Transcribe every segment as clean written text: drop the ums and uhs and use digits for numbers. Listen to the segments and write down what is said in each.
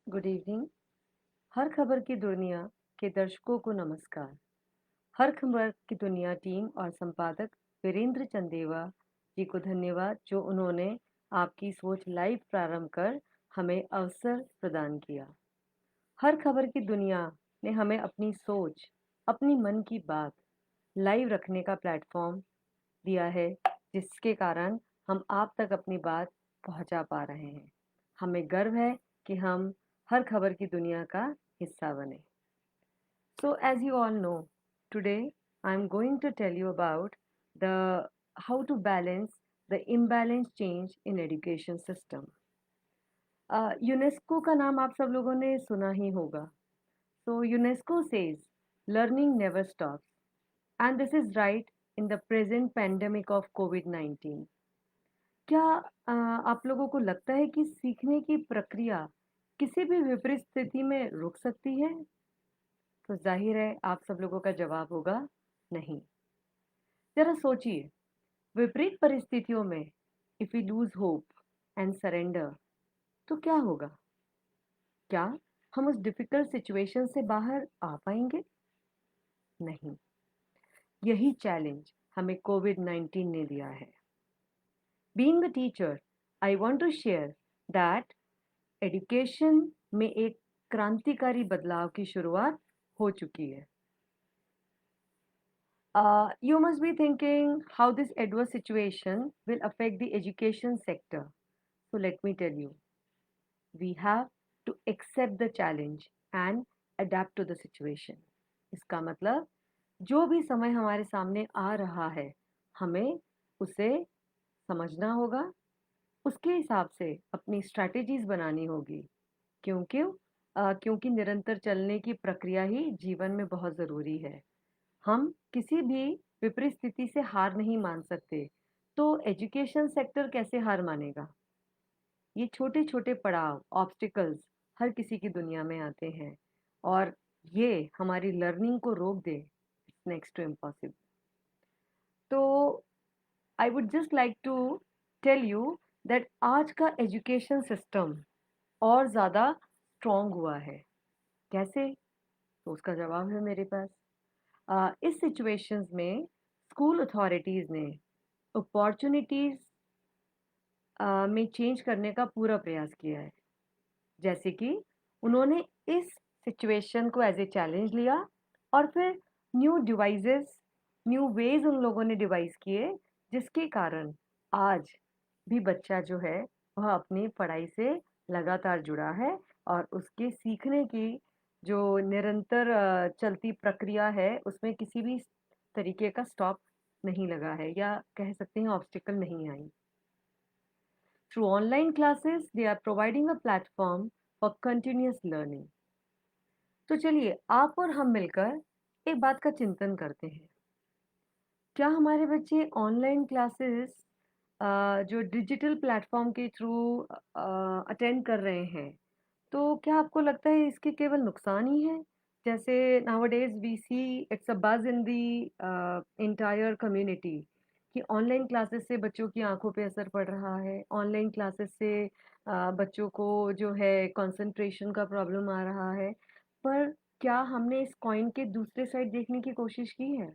Good evening. हर खबर की दुनिया के दर्शकों को नमस्कार। हर खबर की दुनिया टीम और संपादक वीरेंद्र चंदेवा जी को धन्यवाद जो उन्होंने आपकी सोच लाइव प्रारंभ कर हमें अवसर प्रदान किया। हर खबर की दुनिया ने हमें अपनी सोच, अपनी मन की बात लाइव रखने का प्लेटफॉर्म दिया है, जिसके कारण हम आप तक अपनी बात पहुंचा पा रहे हैं। हमें गर्व है कि हम हर खबर की दुनिया का हिस्सा बने। So, as you all know, today I'm going to tell you about the how to balance the imbalance change in education system. UNESCO का नाम आप सब लोगों ने सुना ही होगा। So, UNESCO says learning never stops, and this is right in the present pandemic of COVID-19. क्या आप लोगों को लगता है कि सीखने की प्रक्रिया किसी भी विपरीत स्थिति में रुक सकती है? तो जाहिर है आप सब लोगों का जवाब होगा नहीं। जरा सोचिए, विपरीत परिस्थितियों में if we lose hope and surrender तो क्या होगा? क्या हम उस डिफिकल्ट सिचुएशन से बाहर आ पाएंगे? नहीं। यही चैलेंज हमें कोविड-19 ने दिया है। Being a teacher, I want to share that education में एक क्रांतिकारी बदलाव की शुरुआत हो चुकी है। You must be thinking how this adverse situation will affect the education sector. So let me tell you, we have to accept the challenge and adapt to the situation. इसका मतलब जो भी समय हमारे सामने आ रहा है, हमें उसे समझना होगा, उसके हिसाब से अपनी स्ट्रैटेजीज बनानी होगी। क्योंकि निरंतर चलने की प्रक्रिया ही जीवन में बहुत ज़रूरी है। हम किसी भी विपरीत स्थिति से हार नहीं मान सकते, तो एजुकेशन सेक्टर कैसे हार मानेगा? ये छोटे-छोटे पड़ाव, ऑब्स्टिकल्स हर किसी की दुनिया में आते हैं और ये हमारी लर्निंग को रोक दे, इट्स नेक्स्ट टू इम्पॉसिबल। तो I would just like to tell you that आज का एजुकेशन सिस्टम और ज़्यादा स्ट्रॉन्ग हुआ है। कैसे? तो उसका जवाब है मेरे पास। इस सिचुएशंस में स्कूल अथॉरिटीज़ ने अपॉर्चुनिटीज़ में चेंज करने का पूरा प्रयास किया है। जैसे कि उन्होंने इस सिचुएशन को एज ए चैलेंज लिया और फिर न्यू डिवाइसेस, न्यू वेज उन लोगों ने डिवाइस किए, जिसके कारण आज भी बच्चा जो है वह अपनी पढ़ाई से लगातार जुड़ा है और उसके सीखने की जो निरंतर चलती प्रक्रिया है उसमें किसी भी तरीके का स्टॉप नहीं लगा है या कह सकते हैं ऑब्स्टिकल नहीं आई। Through online classes, they are providing a platform for continuous learning. तो चलिए आप और हम मिलकर एक बात का चिंतन करते हैं। क्या हमारे बच्चे ऑनलाइन क्लासेस जो डिजिटल प्लेटफॉर्म के थ्रू अटेंड कर रहे हैं, तो क्या आपको लगता है इसके केवल नुकसान ही हैं? जैसे nowadays we see it's a buzz in the entire community कि ऑनलाइन क्लासेस से बच्चों की आँखों पे असर पड़ रहा है। ऑनलाइन क्लासेस से बच्चों को जो है कंसंट्रेशन का प्रॉब्लम आ रहा है। पर क्या हमने इस कॉइन के दूसरे साइड देखने की कोशिश की है?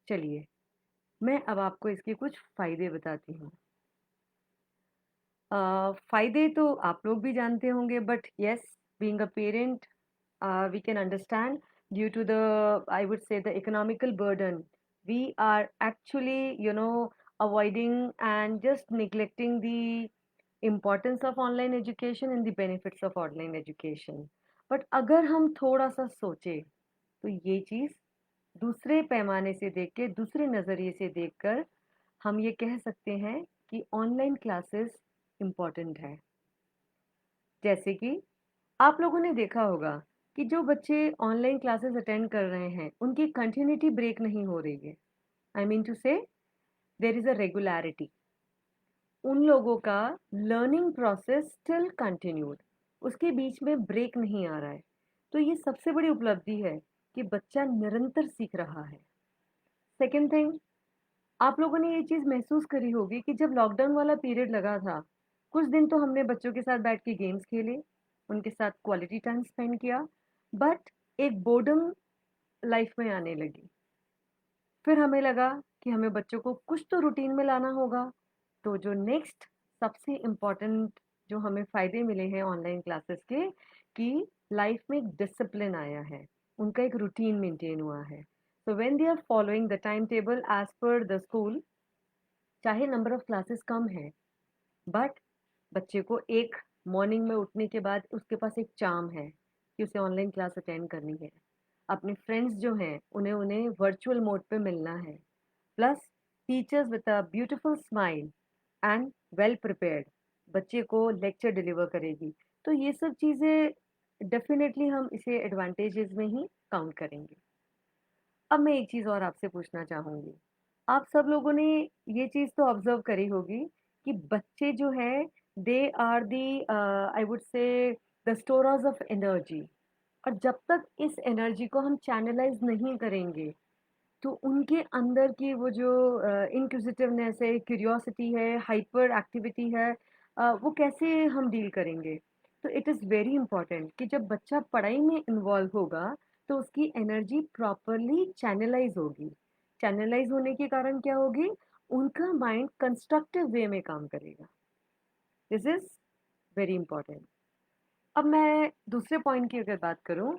चलिए, मैं अब आपको इसके कुछ फ़ायदे बताती हूँ। फ़ायदे तो आप लोग भी जानते होंगे but yes, being a parent we can understand due to the, I would say, the economical burden, we are actually avoiding and just neglecting the importance of online education and the benefits of online education. But अगर हम थोड़ा सा सोचे तो ये चीज़ दूसरे पैमाने से देख के, दूसरे नज़रिए से देखकर हम ये कह सकते हैं कि ऑनलाइन क्लासेस इम्पॉर्टेंट है। जैसे कि आप लोगों ने देखा होगा कि जो बच्चे ऑनलाइन क्लासेस अटेंड कर रहे हैं, उनकी कंटिन्यूटी ब्रेक नहीं हो रही है। आई मीन टू से देयर इज़ अ रेगुलैरिटी। उन लोगों का लर्निंग प्रोसेस स्टिल कंटिन्यूड, उसके बीच में ब्रेक नहीं आ रहा है। तो ये सबसे बड़ी उपलब्धि है कि बच्चा निरंतर सीख रहा है। सेकंड थिंग, आप लोगों ने ये चीज़ महसूस करी होगी कि जब लॉकडाउन वाला पीरियड लगा था, कुछ दिन तो हमने बच्चों के साथ बैठ के गेम्स खेले, उनके साथ क्वालिटी टाइम स्पेंड किया, बट एक बोर्डम लाइफ में आने लगी। फिर हमें लगा कि हमें बच्चों को कुछ तो रूटीन में लाना होगा। तो जो नेक्स्ट सबसे इम्पोर्टेंट जो हमें फ़ायदे मिले हैं ऑनलाइन क्लासेस के, कि लाइफ में एक डिसिप्लिन आया है, उनका एक रूटीन मेंटेन हुआ है। So when they are following the time table as per the school, चाहे नंबर ऑफ क्लासेस कम है, बट बच्चे को एक मॉर्निंग में उठने के बाद उसके पास एक चार्म है कि उसे ऑनलाइन क्लास अटेंड करनी है। अपने फ्रेंड्स जो हैं, उन्हें उन्हें वर्चुअल मोड पे मिलना है। Plus teachers with a beautiful smile and well prepared बच्चे को लेक्चर डिलीवर करेगी। तो ये सब चीज़ें डेफिनेटली हम इसे एडवांटेजेस में ही काउंट करेंगे। अब मैं एक चीज़ और आपसे पूछना चाहूँगी। आप सब लोगों ने ये चीज़ तो ऑब्ज़र्व करी होगी कि बच्चे जो हैं, they are the I would say the storers of energy. और जब तक इस एनर्जी को हम चैनलाइज़ नहीं करेंगे, तो उनके अंदर की वो जो इंक्विजिटिवनेस है, क्यूरियोसिटी है, हाइपर एक्टिविटी है, वो कैसे हम डील करेंगे? तो इट इज़ वेरी इंपॉर्टेंट कि जब बच्चा पढ़ाई में इन्वॉल्व होगा, तो उसकी एनर्जी प्रॉपरली चैनलाइज़ होगी। चैनलाइज़ होने के कारण क्या होगी? उनका माइंड कंस्ट्रक्टिव वे में काम करेगा। This is very important. अब मैं दूसरे पॉइंट की अगर बात करूँ,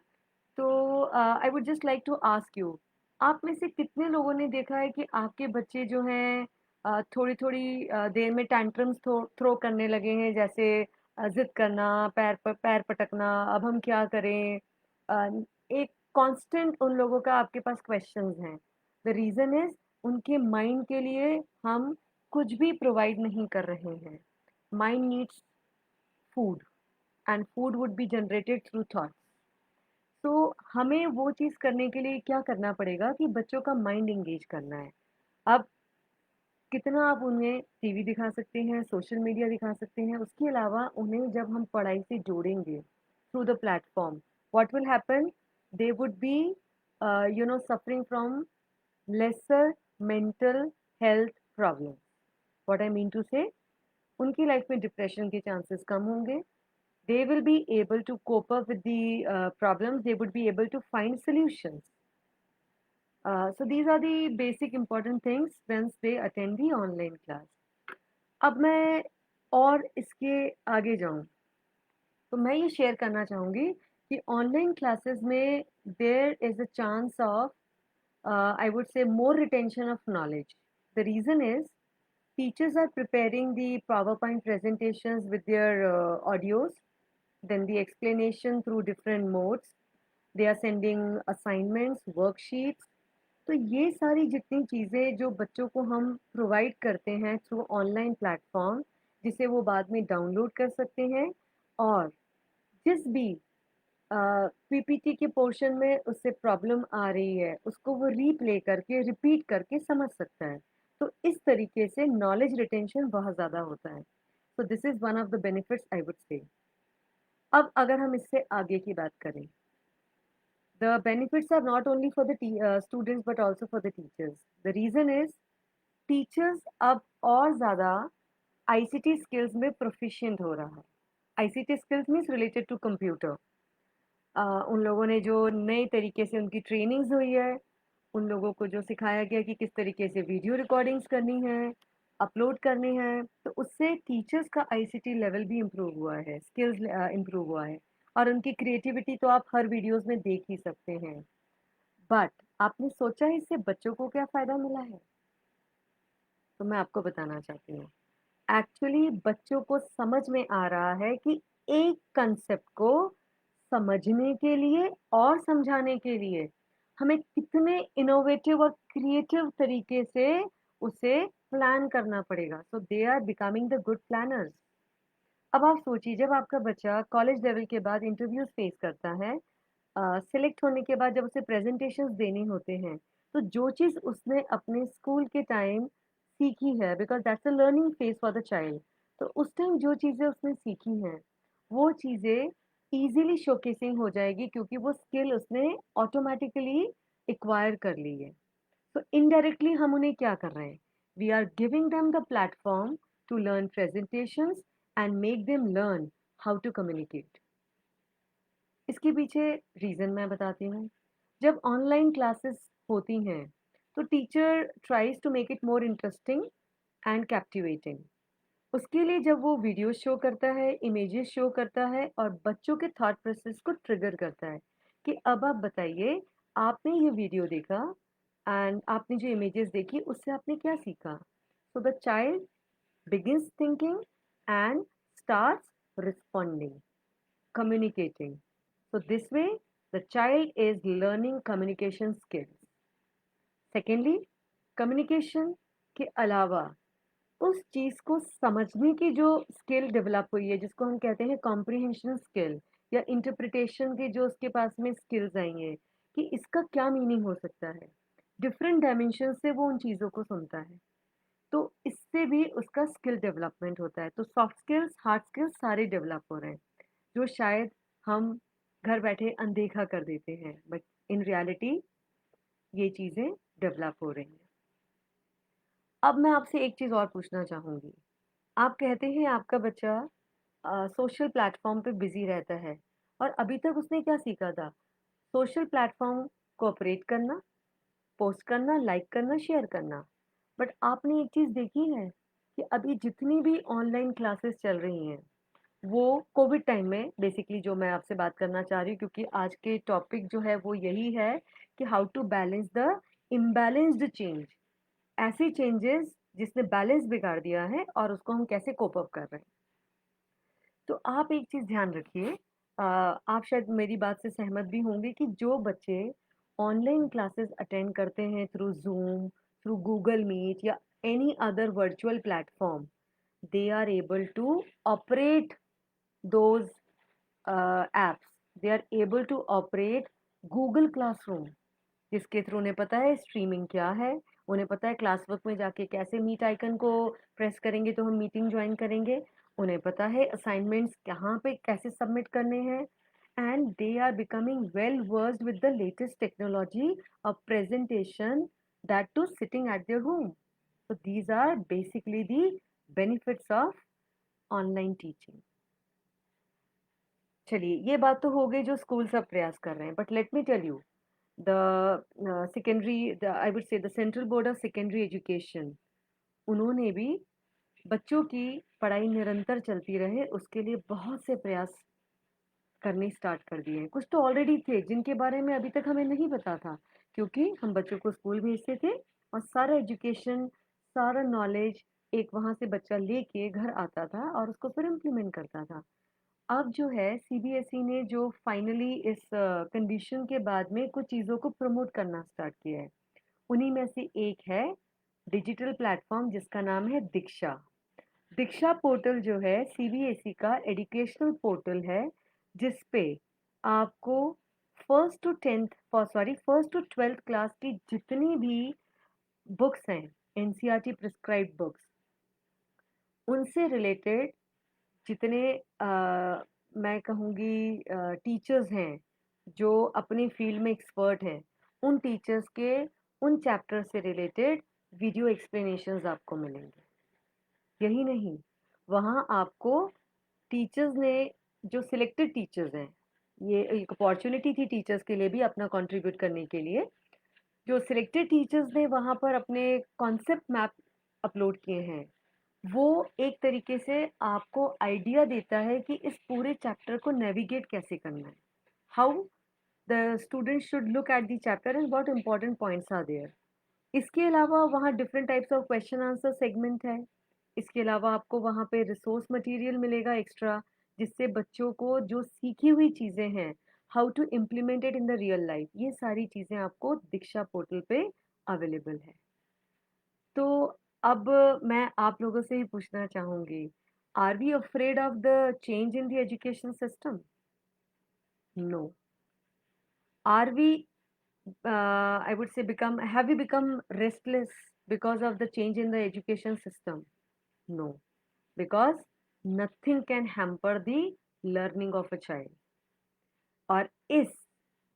तो I would just like to ask you, आप में से कितने लोगों ने देखा है कि आपके बच्चे जो हैं थोड़ी-थोड़ी देर में टैंट्रम्स थ्रो करने लगे हैं, जैसे ज़िद करना, पैर पटकना, अब हम क्या करें? अ, एक कांस्टेंट उन लोगों का आपके पास क्वेश्चंस हैं। द रीज़न इज़ उनके माइंड के लिए हम कुछ भी प्रोवाइड नहीं कर रहे हैं। Mind needs food and food would be generated through thoughts. तो हमें वो चीज़ करने के लिए क्या करना पड़ेगा कि बच्चों का माइंड एंगेज करना है। अब कितना आप उन्हें टीवी दिखा सकते हैं, सोशल मीडिया दिखा सकते हैं, उसके अलावा उन्हें जब हम पढ़ाई से जोड़ेंगे through the platform, what will happen? They would be suffering from lesser mental health problems. What I mean to say, उनकी लाइफ में डिप्रेशन के चांसेस कम होंगे। They will be able to cope up with the problems. They would be able to find solutions. So these are the basic important things once they attend the online class. अब मैं और इसके आगे जाऊँ, तो मैं ये शेयर करना चाहूँगी कि ऑनलाइन क्लासेस में there is a chance of I would say more retention of knowledge. The reason is teachers are preparing the PowerPoint presentations with their audios, then the explanation through different modes. They are sending assignments, worksheets. तो ये सारी जितनी चीज़ें जो बच्चों को हम provide करते हैं थ्रू ऑनलाइन प्लेटफॉर्म, जिसे वो बाद में डाउनलोड कर सकते हैं, और जिस भी पीपीटी के पोर्शन में उससे प्रॉब्लम आ रही है, उसको वो रीप्ले करके, रिपीट करके समझ सकता है। तो इस तरीके से नॉलेज रिटेंशन बहुत ज़्यादा होता है। So this is one of the benefits I would से। अब अगर हम इससे आगे की बात करें, the benefits are not only for the students but also for the teachers. The reason is teachers अब और ज़्यादा आईसीटी स्किल्स में प्रोफिशिएंट हो रहा है। ICT skills means related to computer. उन लोगों ने जो नए तरीके से उनकी ट्रेनिंग्स हुई है, उन लोगों को जो सिखाया गया कि किस तरीके से वीडियो रिकॉर्डिंग्स करनी है, अपलोड करने हैं, तो उससे टीचर्स का आईसीटी लेवल भी इम्प्रूव हुआ है, स्किल्स इम्प्रूव हुआ है, और उनकी क्रिएटिविटी तो आप हर वीडियोस में देख ही सकते हैं। बट आपने सोचा है इससे बच्चों को क्या फ़ायदा मिला है? तो मैं आपको बताना चाहती हूँ। एक्चुअली बच्चों को समझ में आ रहा है कि एक कंसेप्ट को समझने के लिए और समझाने के लिए हमें कितने इनोवेटिव और क्रिएटिव तरीके से उसे प्लान करना पड़ेगा। So they are becoming the good planners. अब आप सोचिए, जब आपका बच्चा कॉलेज लेवल के बाद इंटरव्यूज फेस करता है, सिलेक्ट होने के बाद जब उसे प्रेजेंटेशंस देने होते हैं, तो जो चीज़ उसने अपने स्कूल के टाइम सीखी है, because that's a learning phase for the child, तो उस टाइम जो चीज़ें उसने सीखी हैं, वो चीज़ें ईज़िली शोकेसिंग हो जाएगी, क्योंकि वो स्किल उसने ऑटोमैटिकली एक्वायर कर ली है। तो इनडायरेक्टली हम उन्हें क्या कर रहे हैं? We are giving them the platform to learn presentations and make them learn how to communicate. इसके पीछे रीज़न मैं बताती हूँ। जब ऑनलाइन क्लासेस होती हैं, तो teacher tries to make it more interesting and captivating. उसके लिए जब वो वीडियो शो करता है, इमेजेस शो करता है और बच्चों के थॉट प्रोसेस को ट्रिगर करता है कि अब आप बताइए, आपने ये वीडियो देखा एंड आपने जो इमेजेस देखी, उससे आपने क्या सीखा? So the child begins thinking and starts responding, communicating. So, this way, the child is learning communication skills. Secondly, communication के अलावा उस चीज़ को समझने की जो स्किल डेवलप हुई है, जिसको हम कहते हैं कॉम्प्रिहेंशन स्किल या इंटरप्रिटेशन की जो उसके पास में स्किल्स आई हैं, कि इसका क्या मीनिंग हो सकता है। डिफरेंट डायमेंशन से वो उन चीज़ों को सुनता है। तो इससे भी उसका स्किल डेवलपमेंट होता है। तो सॉफ्ट स्किल्स, हार्ड स्किल्स सारे डेवलप हो रहे हैं, जो शायद हम घर बैठे अनदेखा कर देते हैं, बट इन रियलिटी ये चीज़ें डेवलप हो रही हैं। अब मैं आपसे एक चीज़ और पूछना चाहूँगी। आप कहते हैं आपका बच्चा सोशल प्लेटफ़ॉर्म पे बिज़ी रहता है और अभी तक उसने क्या सीखा था? सोशल प्लेटफ़ॉर्म को ऑपरेट करना, पोस्ट करना, लाइक करना, शेयर करना। बट आपने एक चीज़ देखी है कि अभी जितनी भी ऑनलाइन क्लासेस चल रही हैं, वो कोविड टाइम में बेसिकली जो मैं आपसे बात करना चाह रही हूँ, क्योंकि आज के टॉपिक जो है वो यही है कि how to balance the imbalanced change. ऐसी चेंजेस जिसने बैलेंस बिगाड़ दिया है और उसको हम कैसे कोप अप कर रहे हैं। तो आप एक चीज़ ध्यान रखिए, आप शायद मेरी बात से सहमत भी होंगे कि जो बच्चे ऑनलाइन क्लासेस अटेंड करते हैं through Zoom, through Google Meet या any other virtual platform, they are able to operate those apps. They are able to operate Google Classroom, जिसके थ्रू उन्हें पता है स्ट्रीमिंग क्या है, उन्हें पता है क्लास वर्क में जाके कैसे मीट आइकन को प्रेस करेंगे तो हम मीटिंग ज्वाइन करेंगे, उन्हें पता है असाइनमेंट्स कहाँ पे कैसे सबमिट करने हैं, and they are becoming well versed with the latest technology of presentation, that too sitting at their home. So these are basically the benefits of online teaching. चलिए, ये बात तो हो गई जो स्कूल सब प्रयास कर रहे हैं, but let me tell you the secondary, the I would say the central board of secondary education, उन्होंने भी बच्चों की पढ़ाई निरंतर चलती रहे उसके लिए बहुत से प्रयास करने स्टार्ट कर दिए हैं। कुछ तो ऑलरेडी थे जिनके बारे में अभी तक हमें नहीं पता था, क्योंकि हम बच्चों को स्कूल भेजते थे और सारा एजुकेशन, सारा नॉलेज एक वहाँ से बच्चा लेके घर आता था और उसको फिर इम्प्लीमेंट करता था। अब जो है सीबीएसई ने जो फाइनली इस कंडीशन के बाद में कुछ चीज़ों को प्रमोट करना स्टार्ट किया है, उन्हीं में से एक है डिजिटल प्लेटफॉर्म जिसका नाम है दीक्षा। दीक्षा पोर्टल जो है सीबीएसई का एजुकेशनल पोर्टल है, जिस पे आपको फर्स्ट टू ट्वेल्थ क्लास की जितनी भी बुक्स हैं, एनसीईआरटी प्रिस्क्राइब्ड बुक्स, उनसे रिलेटेड जितने मैं कहूँगी टीचर्स हैं जो अपनी फील्ड में एक्सपर्ट हैं, उन टीचर्स के उन चैप्टर से रिलेटेड वीडियो एक्सप्लेनेशंस आपको मिलेंगे। यही नहीं, वहाँ आपको टीचर्स ने, जो सिलेक्टेड टीचर्स हैं, ये एक अपॉर्चुनिटी थी टीचर्स के लिए भी अपना कंट्रीब्यूट करने के लिए, जो सिलेक्टेड टीचर्स ने वहाँ पर अपने कॉन्सेप्ट मैप अपलोड किए हैं, वो एक तरीके से आपको आइडिया देता है कि इस पूरे चैप्टर को नेविगेट कैसे करना है, how the student should look at the chapter and what important points are there. इसके अलावा वहाँ different types of question answer segment है। इसके अलावा आपको वहाँ पे रिसोर्स मटेरियल मिलेगा एक्स्ट्रा, जिससे बच्चों को जो सीखी हुई चीज़ें हैं, how to implement it in the real life, ये सारी चीज़ें आपको दीक्षा पोर्टल पे अवेलेबल है। तो अब मैं आप लोगों से ही पूछना चाहूँगी, are we afraid of the change in the education system? No. Are we, I would say, have we become restless because of the change in the education system? No, because nothing can hamper the learning of a child. और इस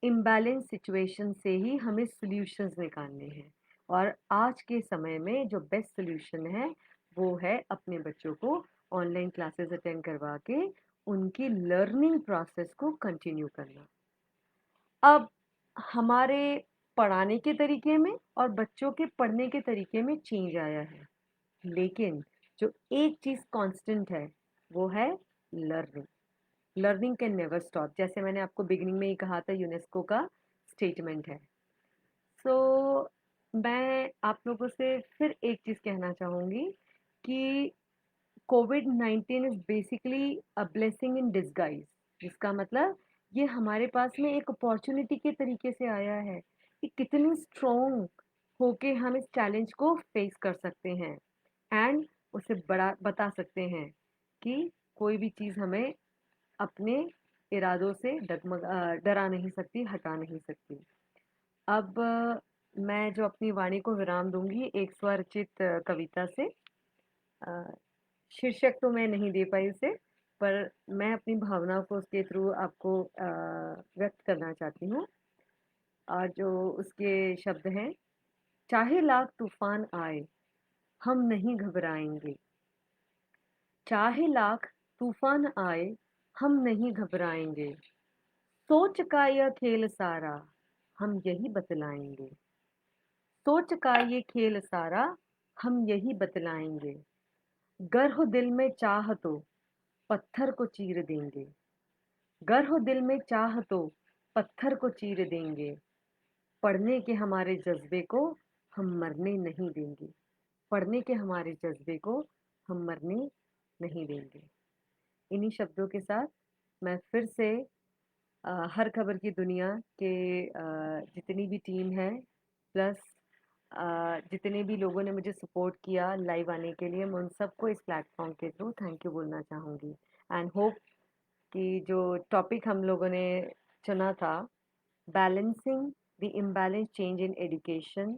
imbalance situation से ही हमें solutions निकालने हैं, और आज के समय में जो बेस्ट सॉल्यूशन है वो है अपने बच्चों को ऑनलाइन क्लासेस अटेंड करवा के उनकी लर्निंग प्रोसेस को कंटिन्यू करना। अब हमारे पढ़ाने के तरीके में और बच्चों के पढ़ने के तरीके में चेंज आया है, लेकिन जो एक चीज़ कांस्टेंट है, वो है learning. Learning can never stop, जैसे मैंने आपको बिगिनिंग में ही कहा था, यूनेस्को का स्टेटमेंट है। सो मैं आप लोगों से फिर एक चीज़ कहना चाहूँगी कि कोविड-19 is basically a blessing in disguise, जिसका मतलब ये हमारे पास में एक अपॉर्च्युनिटी के तरीके से आया है कि कितनी स्ट्रॉन्ग होके हम इस चैलेंज को फेस कर सकते हैं एंड उसे बड़ा बता सकते हैं कि कोई भी चीज़ हमें अपने इरादों से डरा नहीं सकती, हटा नहीं सकती। अब मैं जो अपनी वाणी को विराम दूँगी एक स्वरचित कविता से। अ, शीर्षक तो मैं नहीं दे पाई उसे, पर मैं अपनी भावनाओं को उसके थ्रू आपको व्यक्त करना चाहती हूँ। और जो उसके शब्द हैं, चाहे लाख तूफान आए, हम नहीं घबराएंगे। चाहे लाख तूफान आए, हम नहीं घबराएंगे। सोच का यह खेल सारा, हम यही बतलाएंगे। सोच का ये खेल सारा, हम यही बतलाएंगे। गर हो दिल में चाह तो पत्थर को चीर देंगे। गर हो दिल में चाह तो पत्थर को चीर देंगे। पढ़ने के हमारे जज्बे को हम मरने नहीं देंगे। पढ़ने के हमारे जज्बे को हम मरने नहीं देंगे। इन्हीं शब्दों के साथ मैं फिर से हर खबर की दुनिया के जितनी भी टीम है, प्लस जितने भी लोगों ने मुझे सपोर्ट किया लाइव आने के लिए, मैं उन सबको इस प्लेटफॉर्म के थ्रू थैंक यू बोलना चाहूँगी। एंड होप कि जो टॉपिक हम लोगों ने चुना था, balancing the imbalance change in education,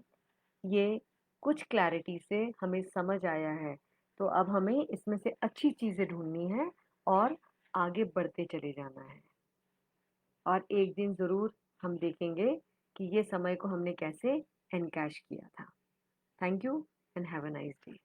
ये कुछ क्लैरिटी से हमें समझ आया है। तो अब हमें इसमें से अच्छी चीज़ें ढूँढनी है और आगे बढ़ते चले जाना है। और एक दिन ज़रूर हम देखेंगे कि ये समय को हमने कैसे एनकैश किया था। Thank you and have a nice day.